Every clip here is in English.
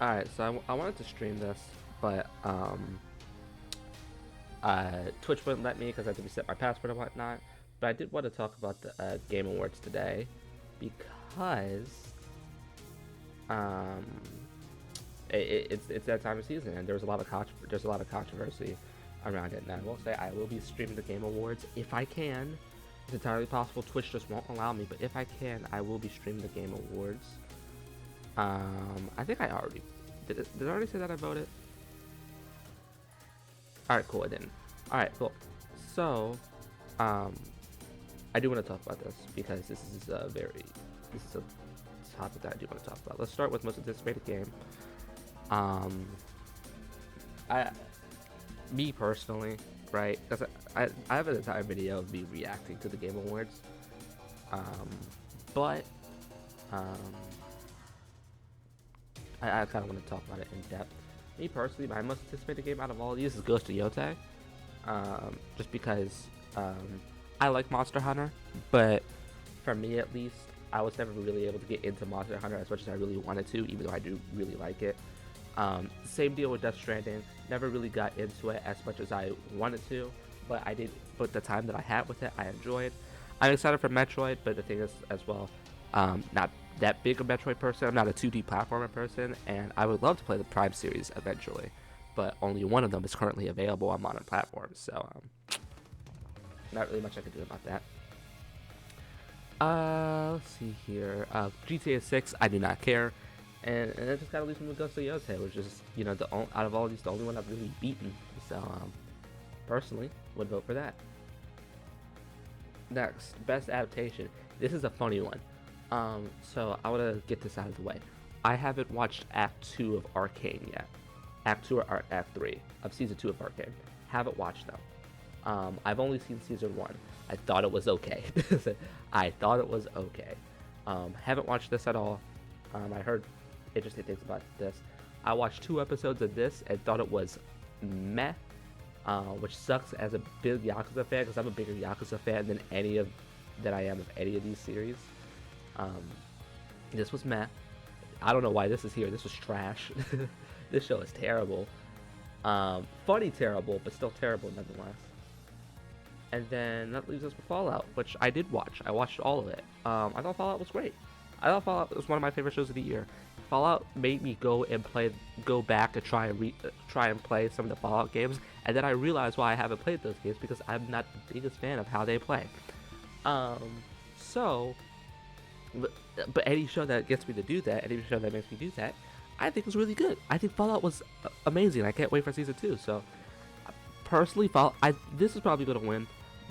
Alright, so I wanted to stream this, but Twitch wouldn't let me because I had to reset my password and whatnot. But I did want to talk about the Game Awards today because um, it's that time of season and there's a lot of controversy around it. And I will say I will be streaming the Game Awards if I can. It's entirely possible Twitch just won't allow me, but if I can, I will be streaming the Game Awards. I think I already did I already say that I voted? Alright, cool, I didn't. Alright, cool. So, um, I do want to talk about this because this is a topic that I do want to talk about. Let's start with most anticipated game. Um, I, me personally, right? Because I have an entire video of me reacting to the Game Awards. Um, but um, I kind of want to talk about it in depth. Me personally, my most anticipated game out of all of these is Ghost of Yotei. Just because I like Monster Hunter, but for me at least, I was never really able to get into Monster Hunter as much as I really wanted to, even though I do really like it. Same deal with Death Stranding. Never really got into it as much as I wanted to, but I did. But the time that I had with it, I enjoyed. I'm excited for Metroid, but the thing is, as well, not that big a Metroid person. I'm not a 2D platformer person, and I would love to play the Prime series eventually, but only one of them is currently available on modern platforms, so not really much I can do about that. Let's see here. GTA 6, I do not care, and it just kind of leaves me with Ghost of Yotei, which is out of all of these, the only one I've really beaten. So personally, would vote for that. Next, best adaptation. This is a funny one. So I want to get this out of the way. I haven't watched Act 2 of Arcane yet. Act 2 or Act 3 of Season 2 of Arcane. Haven't watched them. I've only seen Season 1. I thought it was okay. I thought it was okay. Haven't watched this at all. I heard interesting things about this. I watched 2 episodes of this and thought it was meh, which sucks as a big Yakuza fan because I'm a bigger Yakuza fan than I am of any of these series. Um, this was meh. I don't know why this is here. This was trash. This show is terrible. Funny terrible, but still terrible nonetheless. And then that leaves us with Fallout, which I did watch. I watched all of it. I thought Fallout was great. I thought Fallout was one of my favorite shows of the year. Fallout made me go back and try and play some of the Fallout games, and then I realized why I haven't played those games because I'm not the biggest fan of how they play. So, but any show that gets me to do that, any show that makes me do that, I think was really good. I think Fallout was amazing. I can't wait for season 2. So, personally, this is probably gonna win,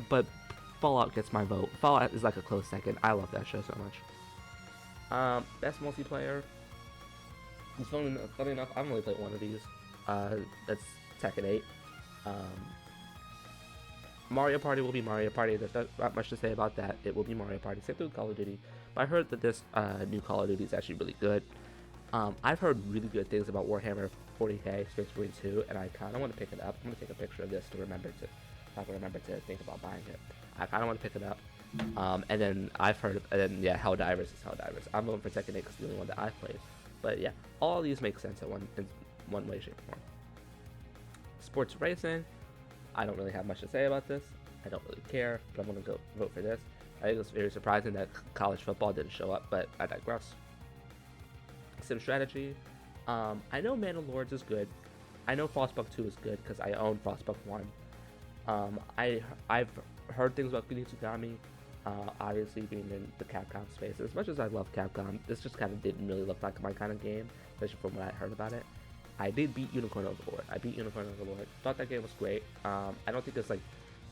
but Fallout gets my vote. Fallout is like a close second. I love that show so much. Best multiplayer. Funny enough, I've only played one of these. That's Tekken 8. Um, Mario Party will be Mario Party. There's not much to say about that. It will be Mario Party. Same thing with Call of Duty. But I heard that this new Call of Duty is actually really good. I've heard really good things about Warhammer 40k Space Marine 2, and I kind of want to pick it up. I'm going to take a picture of this to remember to, I can remember to think about buying it. I kind of want to pick it up. And then Helldivers is Helldivers. I'm going for Tekken 8 because it's the only one that I've played. But yeah, all these make sense in one way, shape, or form. Sports racing. I don't really have much to say about this. I don't really care, but I'm going to go vote for this. I think it's very surprising that college football didn't show up, but I digress. Sim strategy. I know Mandalorians is good. I know Frostpunk 2 is good because I own Frostpunk 1. I've heard things about Kunitsugami, obviously being in the Capcom space. As much as I love Capcom, this just kind of didn't really look like my kind of game, especially from what I heard about it. I did beat Unicorn Overlord. Thought that game was great. I don't think it's like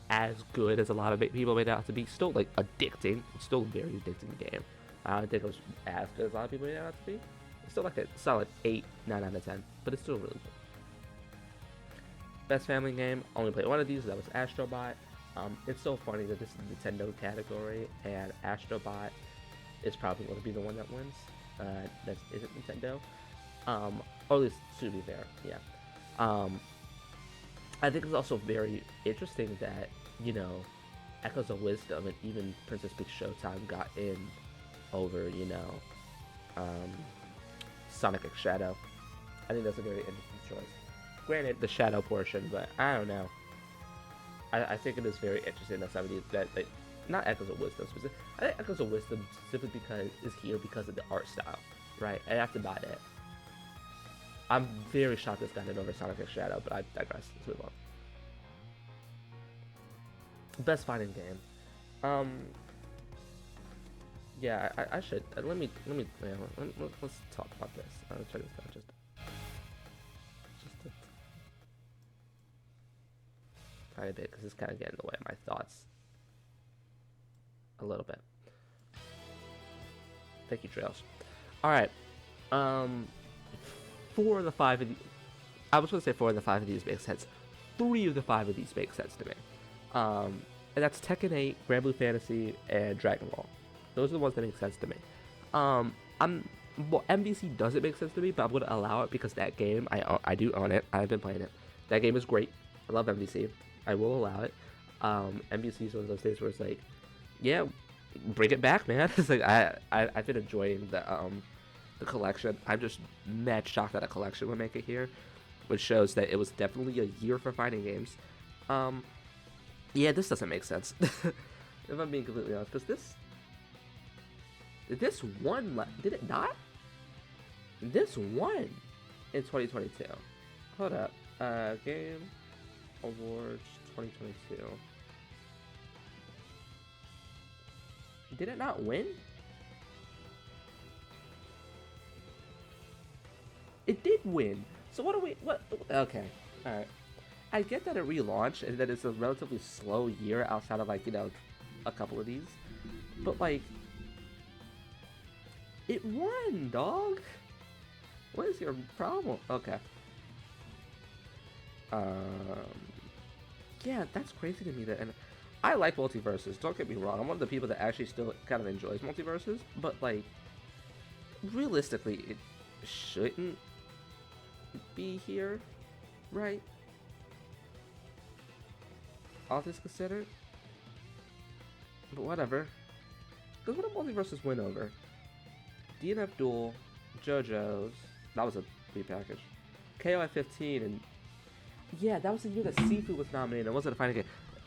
as good as a lot of people made it out to be. Still like addicting. It's still a very addicting game. I don't think it was as good as a lot of people made it out to be. It's still like a solid 8, 9 out of 10, but it's still really good. Best family game, only played one of these, that was Astrobot. It's so funny that this is the Nintendo category, and Astrobot is probably going to be the one that wins. That isn't Nintendo. Or at least to be fair, yeah. I think it's also very interesting that, Echoes of Wisdom and even Princess Peach Showtime got in over, Sonic X Shadow. I think that's a very interesting choice. Granted, the shadow portion, but I don't know. I think it is very interesting that somebody that like not Echoes of Wisdom specific. I think Echoes of Wisdom specifically because is here because of the art style, right? I have to buy that. I'm very shocked this got it over Sonic X Shadow, but I digress. Let's move on. Best fighting game. Um, yeah, I should let's talk about this. I'll check this out just a tiny bit because it's kind of getting in the way of my thoughts a little bit. Thank you, Trails. All right. Um, four of the five of the, I was going to say four of the five of these make sense. Three of the five of these make sense to me. And that's Tekken 8, Grand Blue Fantasy, and Dragon Ball. Those are the ones that make sense to me. MVC doesn't make sense to me, but I'm going to allow it because that game, I do own it. I've been playing it. That game is great. I love MVC. I will allow it. MVC is one of those days where it's like, yeah, bring it back, man. It's like I've been enjoying the collection. I'm just mad shocked that a collection would make it here, which shows that it was definitely a year for fighting games. Yeah, this doesn't make sense. If I'm being completely honest, because this won, did it not? This won in 2022. Hold up. Game Awards 2022. Did it not win? It did win. So what do we, what, okay. Alright. I get that it relaunched and that it's a relatively slow year outside of, like, you know, a couple of these. But, like, it won, dog. What is your problem? Okay. Yeah, that's crazy to me that, and I like multiverses, don't get me wrong. I'm one of the people that actually still kind of enjoys multiverses, but, like, realistically, it shouldn't be here, right? All this considered. But whatever. Because what do multiverses win over? DNF Duel, JoJo's, that was a repackage. KOF 15, and yeah, that was the year that Sifu was nominated. It wasn't a fighting game.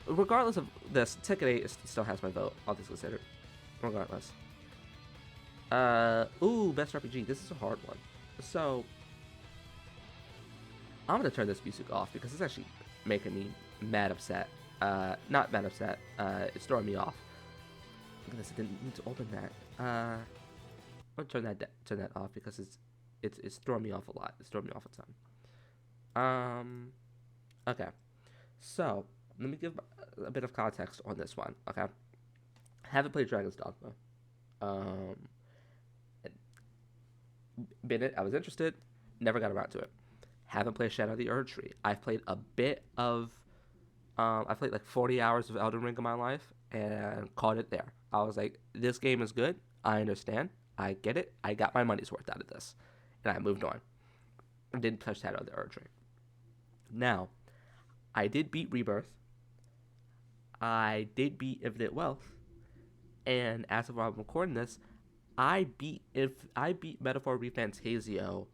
Regardless of this, Tekken 8 still has my vote, all this considered. Regardless. Ooh, best RPG. This is a hard one. So, I'm gonna turn this music off because it's actually making me mad upset. Not mad upset. It's throwing me off. Goodness, I didn't need to open that. I'm gonna turn that off because it's throwing me off a lot. It's throwing me off a ton. Okay. So let me give a bit of context on this one. Okay. Haven't played Dragon's Dogma. I was interested. Never got around to it. Haven't played Shadow of the Erdtree. I've played a bit of. I played like 40 hours of Elden Ring in my life and caught it there. I was like, this game is good. I understand. I get it. I got my money's worth out of this. And I moved on. I didn't touch Shadow of the Erdtree. Now, I did beat Rebirth. I did beat Infinite Wealth. And as of when I'm recording this, I beat Metaphor ReFantazio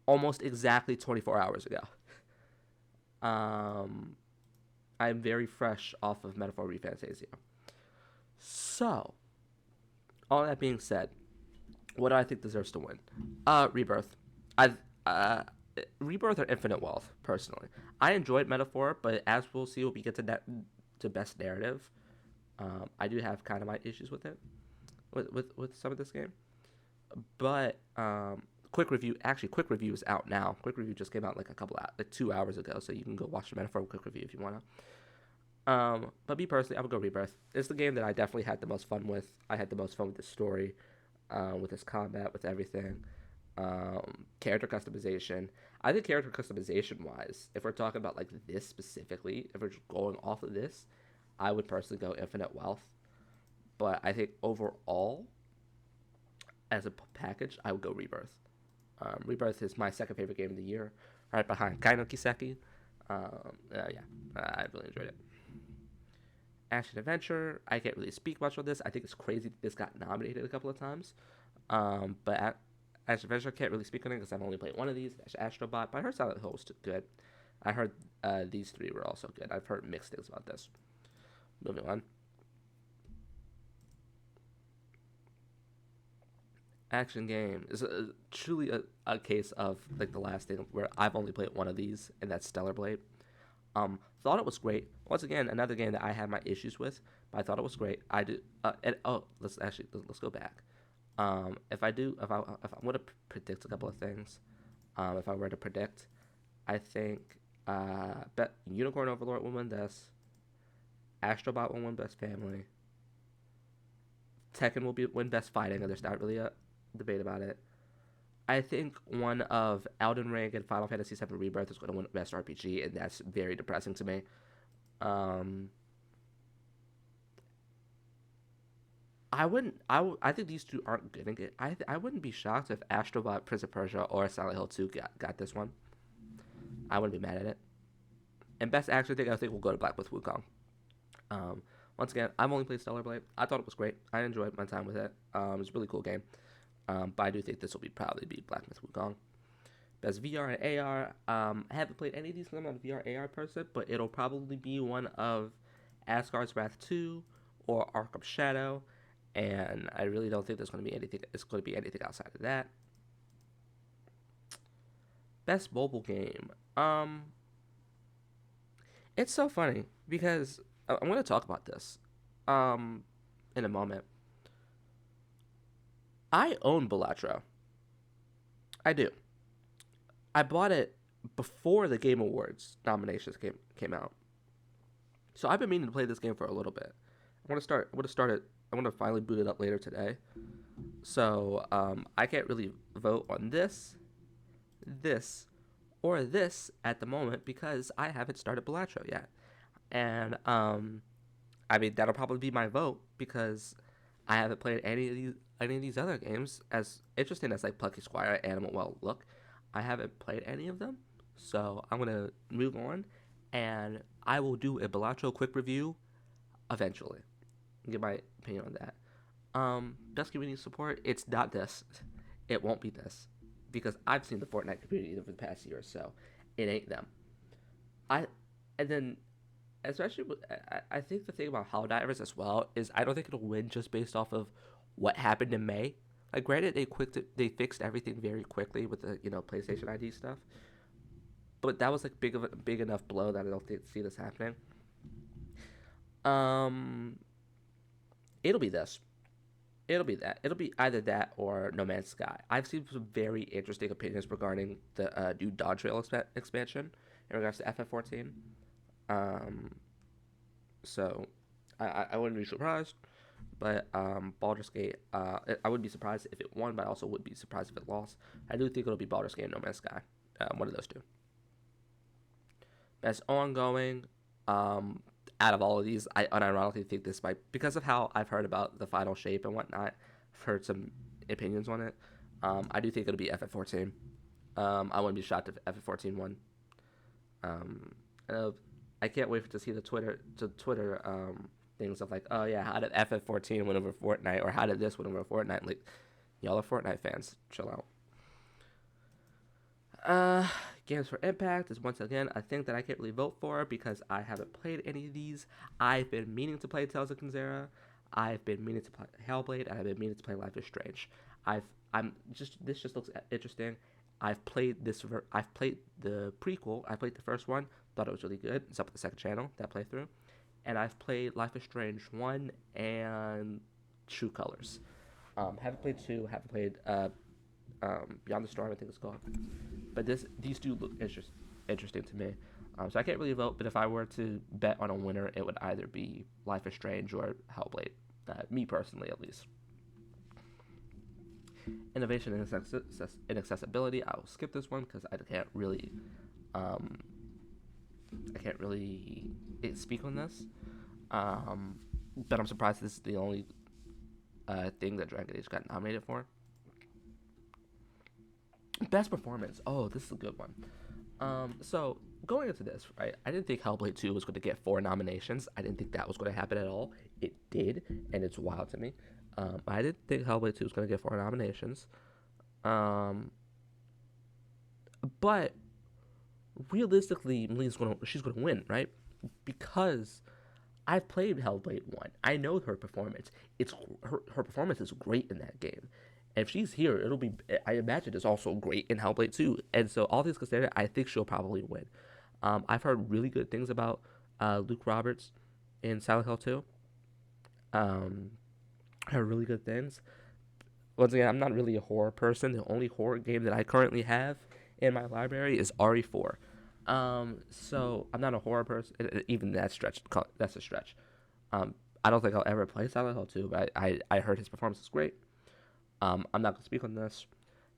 almost exactly 24 hours ago. I'm very fresh off of Metaphor ReFantazio. So, all that being said, what do I think deserves to win? Rebirth. Rebirth or Infinite Wealth, personally. I enjoyed Metaphor, but as we'll see when we get to best narrative, I do have kind of my issues with it, with some of this game. But quick review is out now. Quick review just came out like 2 hours ago, so you can go watch the Metaphor quick review if you wanna. But me personally, I would go Rebirth. It's the game that I definitely had the most fun with. I had the most fun with the story, with its combat, with everything. Character customization. I think character customization wise, if we're talking about like this specifically, if we're just going off of this, I would personally go Infinite Wealth. But I think overall, as a package, I would go Rebirth. Rebirth is my second favorite game of the year, right behind Kaino Kiseki. I really enjoyed it. Action adventure. I can't really speak much on this. I think it's crazy that this got nominated a couple of times. But Action Adventure, can't really speak on it because I've only played one of these, Astrobot, but I heard Silent Hill was good. I heard these three were also good. I've heard mixed things about this. Moving on. Action game is truly a case of like the last thing where I've only played one of these, and that's Stellar Blade. Thought it was great. Once again, another game that I had my issues with, but I thought it was great. I do. Let's go back. If I'm gonna predict a couple of things, if I were to predict, I think bet Unicorn Overlord will win this. Astrobot will win Best Family. Tekken will win Best Fighting, and there's not really a debate about it. I think one of Elden Ring and Final Fantasy VII Rebirth is going to win Best RPG, and that's very depressing to me. Um, I think these two aren't getting it. I wouldn't be shocked if Astrobot, Prince of Persia, or Silent Hill 2 got this one. I wouldn't be mad at it. And Best Action thing, I think will go to Black Myth Wukong. Once again, I've only played Stellar Blade. I thought it was great. I enjoyed my time with it. It was a really cool game. But I do think this will probably be Black Myth Wukong. Best VR and AR. I haven't played any of these because I'm not a VR AR person, but it'll probably be one of Asgard's Wrath 2 or Arkham Shadow, and I really don't think there's going to be anything. It's going to be anything outside of that. Best mobile game. It's so funny because I'm going to talk about this in a moment. I own Balatro. I do. I bought it before the Game Awards nominations came out. So I've been meaning to play this game for a little bit. I want to start it. I want to finally boot it up later today. So I can't really vote on this, or this at the moment because I haven't started Balatro yet. And I mean that'll probably be my vote because I haven't played any of these other games. As interesting as like Plucky Squire, Animal Well look, I haven't played any of them. So I'm gonna move on, and I will do a Balatro quick review eventually. Give my opinion on that. Best community support. It's not this. It won't be this because I've seen the Fortnite community over the past year or so. It ain't them. I and then especially I think the thing about Helldivers as well is I don't think it'll win just based off of what happened in May. Like granted they fixed everything very quickly with the PlayStation ID stuff, but that was like big enough blow that I don't see this happening. Um, it'll be this. It'll be that. It'll be either that or No Man's Sky. I've seen some very interesting opinions regarding the new Dawn Trail expansion in regards to FF14. Um, so I wouldn't be surprised, but Baldur's Gate. I wouldn't be surprised if it won, but I also would be surprised if it lost. I do think it'll be Baldur's Gate and No Man's Sky. One of those two. Best ongoing. Out of all of these, I unironically think this might, because of how I've heard about the final shape and whatnot. I've heard some opinions on it. I do think it'll be FF14. I wouldn't be shocked if FF14 won. I can't wait to see the Twitter things of like, oh yeah, how did FF14 win over Fortnite, or how did this win over Fortnite? Like, y'all are Fortnite fans. Chill out. Games for Impact is once again a thing that I can't really vote for because I haven't played any of these. I've been meaning to play Tales of Kenzera. I've been meaning to play Hellblade, and I've been meaning to play Life is Strange. This just looks interesting. I've played I've played the prequel. I played the first one. Thought it was really good. It's up at the second channel, that playthrough. And I've played Life is Strange 1 and True Colors. Haven't played 2. Haven't played Beyond the Storm, I think it's called. But these do look interesting to me. So I can't really vote, but if I were to bet on a winner, it would either be Life is Strange or Hellblade. Me personally, at least. Innovation and accessibility. I will skip this one because I can't really speak on this. But I'm surprised this is the only thing that Dragon Age got nominated for. Best performance. Oh, this is a good one. So going into this, right, I didn't think Hellblade 2 was going to get 4 nominations. I didn't think that was going to happen at all. It did, and it's wild to me. I didn't think Hellblade 2 was going to get 4 nominations. Um, but realistically, she's gonna win, right? Because I've played Hellblade 1. I know her performance. Her performance is great in that game. And if she's here, it'll be, I imagine it's also great in Hellblade 2. And so all things considered, I think she'll probably win. I've heard really good things about Luke Roberts in Silent Hill 2. Um, I heard really good things. Once again, I'm not really a horror person. The only horror game that I currently have in my library is RE4. So I'm not a horror person. Even that stretch, that's a stretch. Um, I don't think I'll ever play Silent Hill 2, but I heard his performance is great. I'm not gonna speak on this.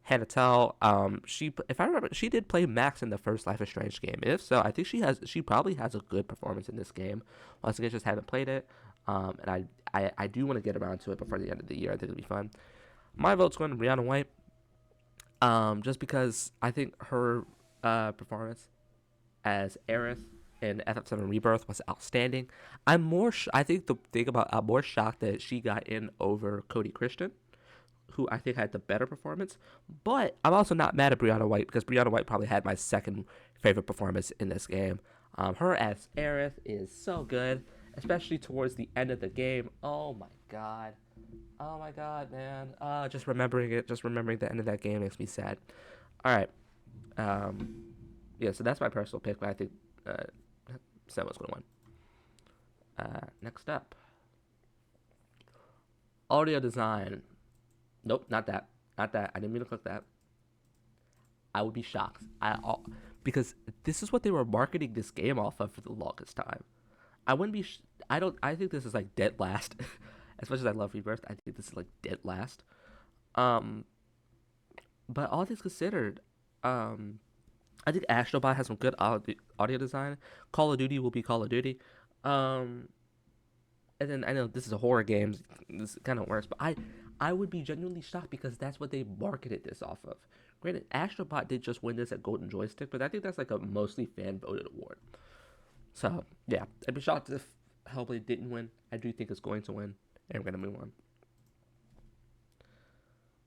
Hannah Tell, if I remember, she did play Max in the first Life is Strange game. If so, I think she probably has a good performance in this game. Once again, just haven't played it. And I do want to get around to it before the end of the year. I think it'll be fun. My vote's going to Brianna White. Just because I think her performance as Aerith in FF7 Rebirth was outstanding. I think the thing about I'm more shocked that she got in over Cody Christian, who I think had the better performance. But I'm also not mad at Brianna White because Brianna White probably had my second favorite performance in this game. Her as Aerith is so good, especially towards the end of the game. Oh my god. Oh my god, man. Just remembering the end of that game makes me sad. All right. Um, yeah, so that's my personal pick, but I think uh, Samuel's going to win. Next up, audio design. Nope, not that. Not that. I didn't mean to click that. I would be shocked. Because this is what they were marketing this game off of for the longest time. I wouldn't be. I don't. I think this is like dead last. As much as I love Rebirth, I think this is like dead last. Um, but all things considered, I think Astrobot has some good audio design. Call of Duty will be Call of Duty. Um, and then I know this is a horror game. This is kind of worse, but I would be genuinely shocked because that's what they marketed this off of. Granted, Astrobot did just win this at Golden Joystick, but I think that's like a mostly fan voted award. So yeah, I'd be shocked if Hellblade didn't win. I do think it's going to win, and we're gonna move on.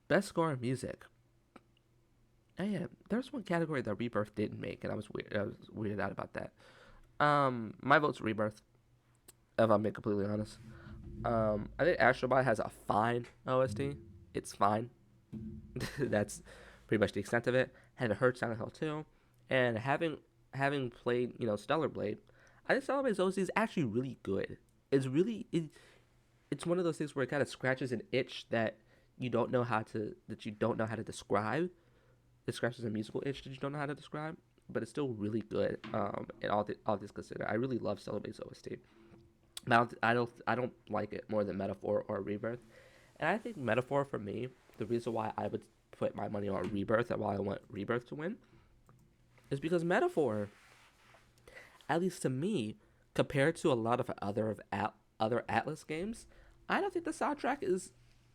Best score in music. Oh, yeah, there's one category that Rebirth didn't make, and I was weird. I was weirded out about that. My vote's Rebirth. If I'm being completely honest. I think Astrobot has a fine OST. It's fine. That's pretty much the extent of it. Haven't heard Silent Hill 2, and having played Stellar Blade, I think Stellar Blade's OST is actually really good. It's one of those things where it kind of scratches an itch you don't know how to describe. It scratches a musical itch that you don't know how to describe, but it's still really good. And all this considered, I really love Stellar Blade's OST. Now I don't like it more than Metaphor or Rebirth, and I think Metaphor for me, the reason why I would put my money on Rebirth and why I want Rebirth to win is because Metaphor, at least to me, compared to a lot of other Atlas games, I don't think the soundtrack is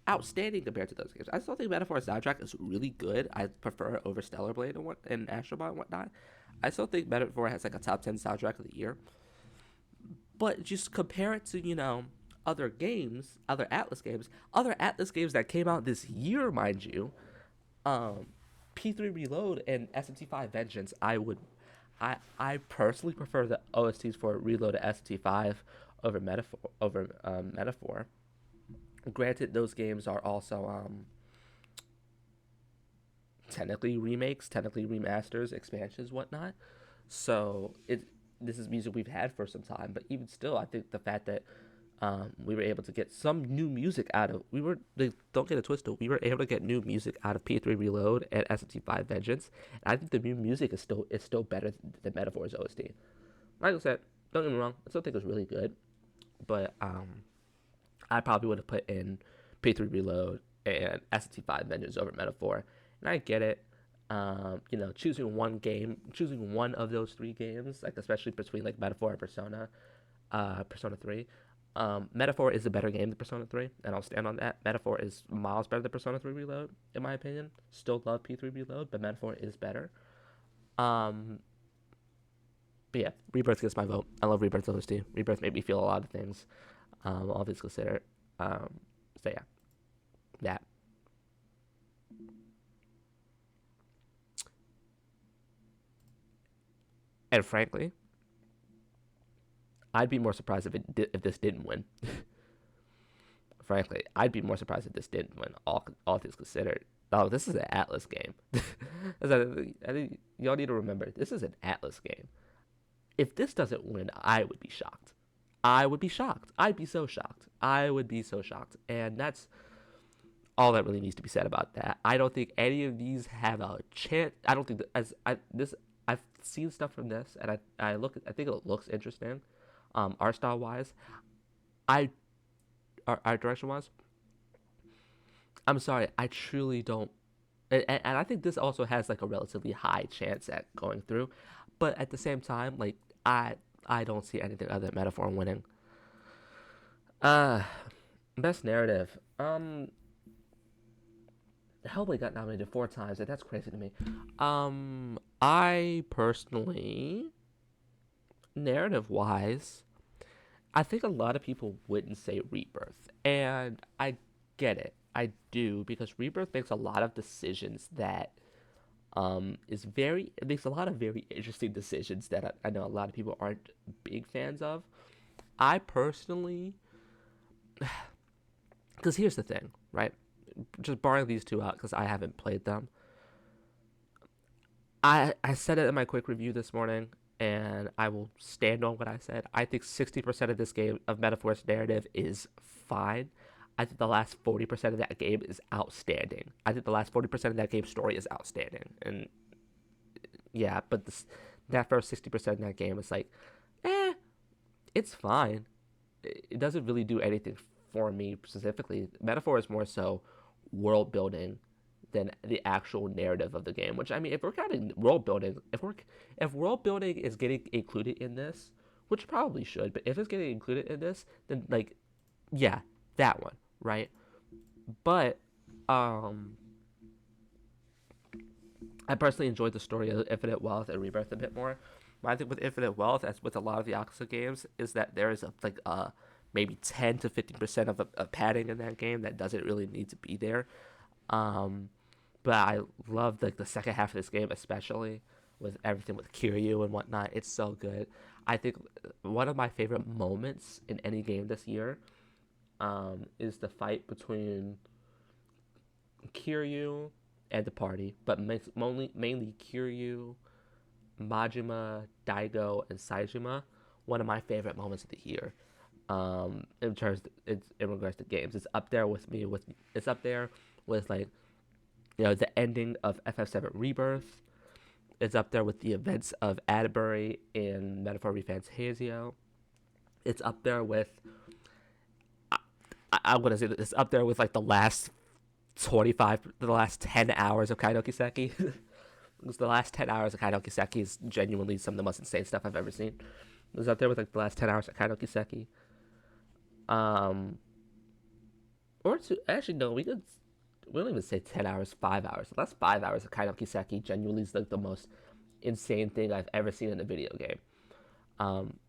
outstanding compared to those games. I still think Metaphor's soundtrack is really good. I prefer it over Stellar Blade and Astrobot and whatnot. I still think Metaphor has like a top 10 soundtrack of the year. But just compare it to, other Atlas games that came out this year, mind you. P3 Reload and SMT5 Vengeance, I personally prefer the OSTs for Reload and SMT5 over Metaphor. Granted, those games are also technically remakes, technically remasters, expansions, whatnot. So this is music we've had for some time, but even still, I think the fact that we were able to get some new music out of don't get it twisted, we were able to get new music out of P3 Reload and SMT5 Vengeance. And I think the new music is still better than Metaphor's OST. Like I said, don't get me wrong, I still think it's really good, but I probably would have put in P3 Reload and SMT5 Vengeance over Metaphor. And I get it. Choosing one of those three games, like especially between like Metaphor and Persona 3. Metaphor is a better game than Persona 3, and I'll stand on that. Metaphor is miles better than Persona 3 Reload, in my opinion. Still love P3 Reload, but Metaphor is better. Um, but yeah, Rebirth gets my vote. I love Rebirth OST. Rebirth made me feel a lot of things. All things considered. So yeah, that. And frankly, I'd be more surprised if this didn't win. Frankly, I'd be more surprised if this didn't win. All things considered. Oh, this is an Atlas game. I think y'all need to remember this is an Atlas game. If this doesn't win, I would be shocked. I would be shocked. I'd be so shocked. I would be so shocked. And that's all that really needs to be said about that. I don't think any of these have a chance. I don't think that I've seen stuff from this, and I think it looks interesting, art style wise. I art direction wise. I'm sorry, I truly don't, and I think this also has like a relatively high chance at going through, but at the same time, like I don't see anything other than Metaphor winning. Uh, best narrative. Hellblade got nominated 4 times, and that's crazy to me. I personally, narrative wise, I think a lot of people wouldn't say Rebirth, and I get it. I do because Rebirth makes a lot of decisions that it makes a lot of very interesting decisions that I know a lot of people aren't big fans of. I personally, because here's the thing, right? Just barring these two out because I haven't played them. I said it in my quick review this morning, and I will stand on what I said. I think 60% of this game of Metaphor's narrative is fine. I think the last 40% of that game is outstanding. I think the last 40% of that game's story is outstanding. And yeah, but that first 60% of that game is like, it's fine. It doesn't really do anything for me specifically. Metaphor is more so world building than the actual narrative of the game. Which I mean, if we're counting world building, if world building is getting included in this, which probably should, but if it's getting included in this, then like, yeah, that one, right? But I personally enjoyed the story of Infinite Wealth and Rebirth a bit more. My thing with Infinite Wealth, as with a lot of the Yakuza games, is that there is maybe 10 to 15% of a padding in that game that doesn't really need to be there. Um, but I love like the second half of this game, especially with everything with Kiryu and whatnot. It's so good. I think one of my favorite moments in any game this year is the fight between Kiryu and the party, but mainly Kiryu, Majima, Daigo, and Saejima. One of my favorite moments of the year. In regards to games, it's up there with me. It's up there with like, the ending of FF7 Rebirth. It's up there with the events of Atterbury in Metaphor Refantasio. It's up there with I'm gonna say that it's up there with like the last 10 hours of Kaino Kiseki. Because the last 10 hours of Kaino Kiseki is genuinely some of the most insane stuff I've ever seen. It was up there with like the last 10 hours of Kaino Kiseki. Actually, no, we don't even say 10 hours, 5 hours. The last 5 hours of Kaino Kiseki genuinely is like the most insane thing I've ever seen in a video game.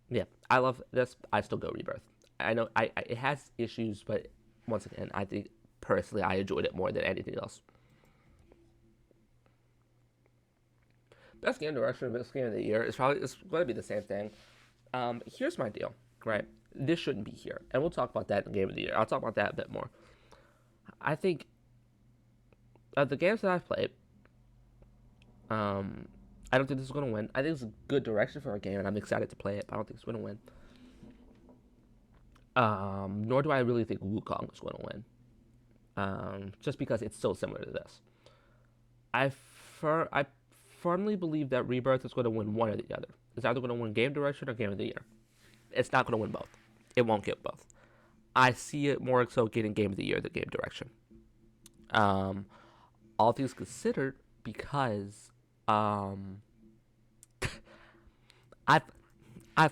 Yeah, I love this. I still go Rebirth. I know it has issues, but once again, I think personally I enjoyed it more than anything else. Best game direction, best game of the year it's going to be the same thing. Here's my deal, right? This shouldn't be here, and we'll talk about that in game of the year. I'll talk about that a bit more. I think of the games that I've played, I don't think this is going to win. I think it's a good direction for a game, and I'm excited to play it, but I don't think it's going to win. Nor do I really think Wukong is going to win. Just because it's so similar to this. I firmly believe that Rebirth is going to win one or the other. It's either going to win game direction or game of the year. It's not going to win both. It won't get both. I see it more so getting game of the year than game direction. All things considered, because I've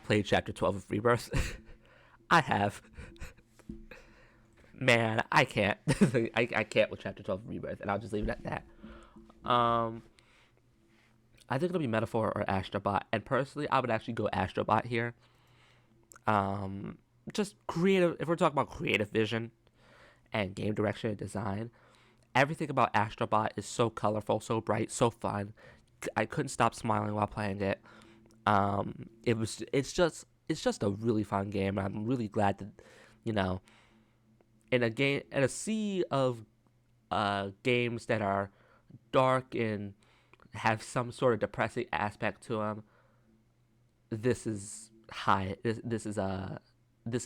played Chapter 12 of Rebirth. I have. Man, I can't. I can't with Chapter 12 of Rebirth, and I'll just leave it at that. I think it'll be Metaphor or Astrobot, and personally, I would actually go Astrobot here. Just creative. If we're talking about creative vision and game direction and design, everything about Astrobot is so colorful, so bright, so fun. I couldn't stop smiling while playing it. It's just a really fun game. I'm really glad that, you know, in a sea of games that are dark and have some sort of depressing aspect to them, this is high. This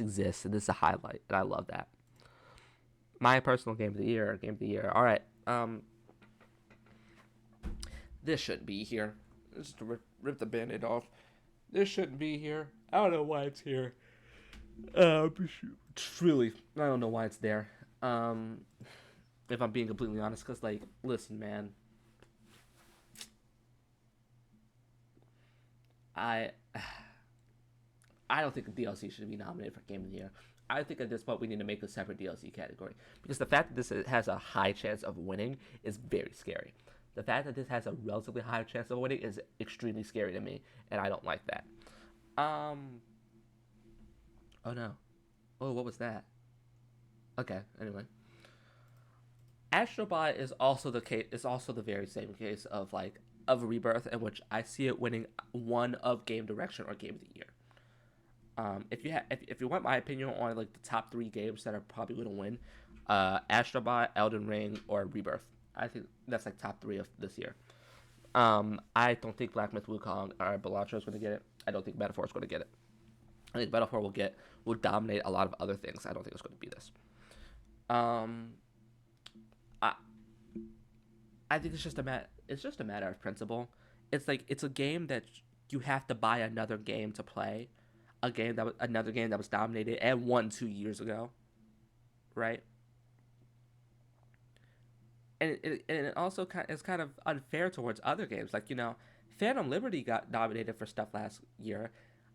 exists, and this is a highlight, and I love that. My personal game of the year. Game of the year. All right. This shouldn't be here. Just to rip the band-aid off. This shouldn't be here. I don't know why it's here. It's really, I don't know why it's there. If I'm being completely honest, because like, listen, man, I I don't think the DLC should be nominated for Game of the Year. I think at this point we need to make a separate DLC category because the fact that this has a high chance of winning is very scary. The fact that this has a relatively high chance of winning is extremely scary to me, and I don't like that. Um. Oh no. Oh, what was that? Okay. Anyway, Astrobot is also the case. Is also the very same case of like of Rebirth, in which I see it winning one of Game Direction or Game of the Year. If you want my opinion on like the top three games that are probably going to win, Astrobot, Elden Ring, or Rebirth. I think that's like top three of this year. I don't think Black Myth Wukong or Balatro is going to get it. I don't think Metaphor is going to get it. I think Metaphor will dominate a lot of other things. I don't think it's going to be this. Um, I I think it's just a matter of principle. It's like it's a game that you have to buy another game to play, another game that was dominated and won 2 years ago, right? And it also is kind of unfair towards other games. Like, Phantom Liberty got nominated for stuff last year,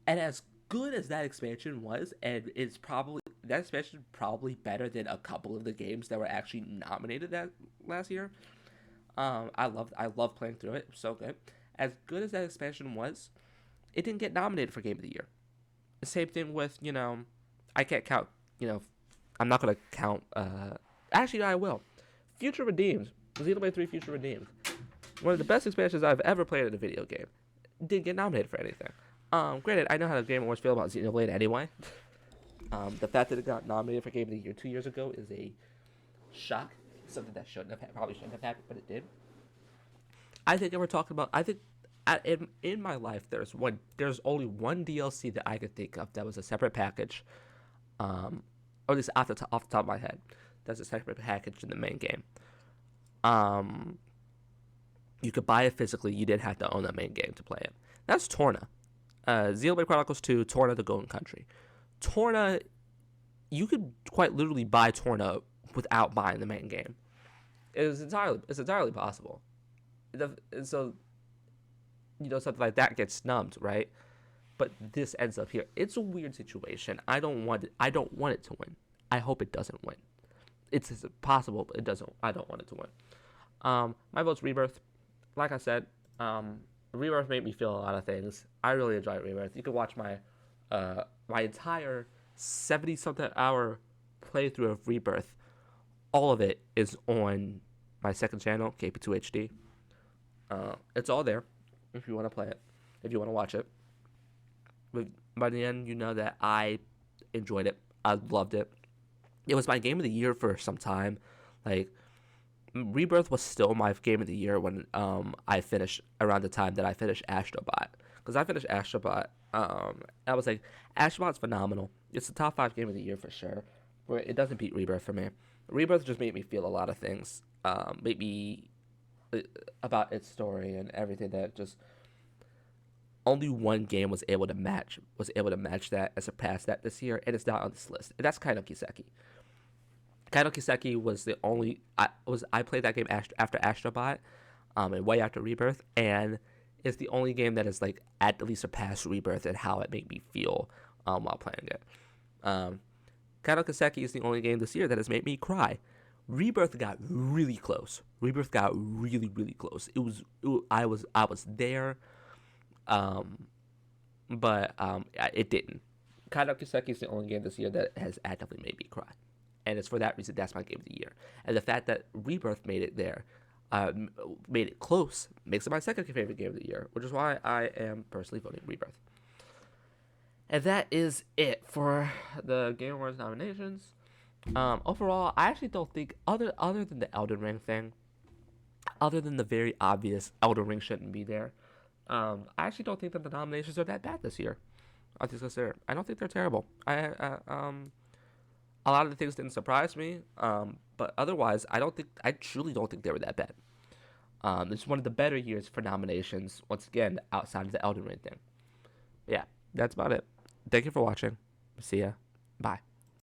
and as good as that expansion was, and it's probably that expansion probably better than a couple of the games that were actually nominated that last year. I love playing through it. It was so good. As good as that expansion was, it didn't get nominated for Game of the Year. The same thing with I can't count. You know, I'm not gonna count. Actually, I will. Future Redeemed, Xenoblade 3 Future Redeemed, one of the best expansions I've ever played in a video game. Didn't get nominated for anything. Granted, I know how the Game Awards feel about Xenoblade anyway. The fact that it got nominated for Game of the Year 2 years ago is a shock. Something that probably shouldn't have happened, but it did. I think we're talking about. I think in my life, there's only one DLC that I could think of that was a separate package, or at least off the top of my head, that's a separate package in the main game. Um, you could buy it physically. You didn't have to own the main game to play it. That's Torna. Xenoblade Chronicles 2, Torna the Golden Country. Torna, you could quite literally buy Torna without buying the main game. It's entirely possible. And so, something like that gets snubbed, right? But this ends up here. It's a weird situation. I don't want it to win. I hope it doesn't win. It's possible, but it doesn't. I don't want it to win. My vote's Rebirth. Like I said, Rebirth made me feel a lot of things. I really enjoyed Rebirth. You can watch my entire 70 something hour playthrough of Rebirth. All of it is on my second channel, KP2HD. It's all there if you want to play it, if you want to watch it. But by the end, you know that I enjoyed it. I loved it. It was my game of the year for some time. Like, Rebirth was still my game of the year when I finished around the time that I finished Astrobot. Because I finished Astrobot. I was like, Astrobot's phenomenal. It's the top 5 game of the year for sure. But it doesn't beat Rebirth for me. Rebirth just made me feel a lot of things. Made me about its story and everything that just only one game was able to match that and surpass that this year, and it's not on this list. And that's Kaino Kiseki. Kaino Kiseki was the only I played that game after Astrobot, and way after Rebirth, and it's the only game that has like at least surpassed Rebirth and how it made me feel while playing it. Kaino Kiseki is the only game this year that has made me cry. Rebirth got really close. Rebirth got really, really close. I was there, but it didn't. Kaino Kiseki is the only game this year that has actively made me cry, and it's for that reason that's my game of the year. And the fact that Rebirth made it there, made it close, makes it my second favorite game of the year, which is why I am personally voting Rebirth. And that is it for the Game Awards nominations. Overall, I actually don't think other than the Elden Ring thing, other than the very obvious Elden Ring shouldn't be there, I actually don't think that the nominations are that bad this year. I think I don't think they're terrible. A lot of the things didn't surprise me, but otherwise, I truly don't think they were that bad. It's one of the better years for nominations. Once again, outside of the Elden Ring thing. Yeah, that's about it. Thank you for watching. See ya. Bye.